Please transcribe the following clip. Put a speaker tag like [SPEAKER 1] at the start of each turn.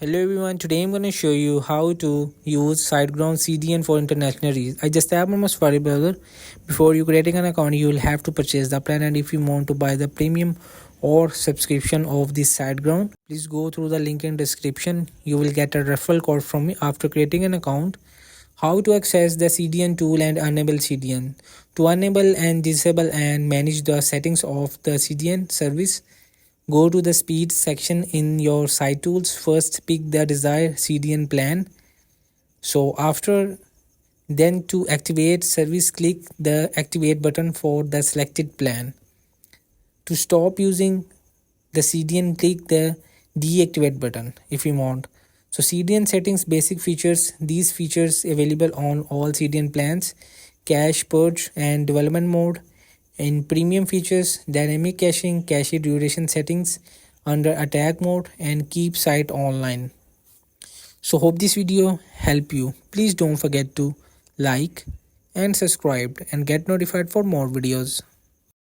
[SPEAKER 1] Hello everyone, today I'm going to show you how to use siteground CDN for international reach. I just have my sorry brother. Before you creating an account, you will have to purchase the plan, and if you want to buy the premium or subscription of this siteground, please go through the link in description. You will get a referral code from me after creating an account. How to access the CDN tool and enable CDN. To enable and disable and manage the settings of the CDN service, go to the speed section in your site tools. First pick the desired CDN plan. So after then to activate service, click the activate button for the selected plan. To stop using the CDN, click the deactivate button if you want. So CDN settings basic features. These features available on all CDN plans: cache purge and development mode. In premium features, dynamic caching, cache duration settings under attack mode, and keep site online. So hope this video help you. Please don't forget to like and subscribe and get notified for more videos.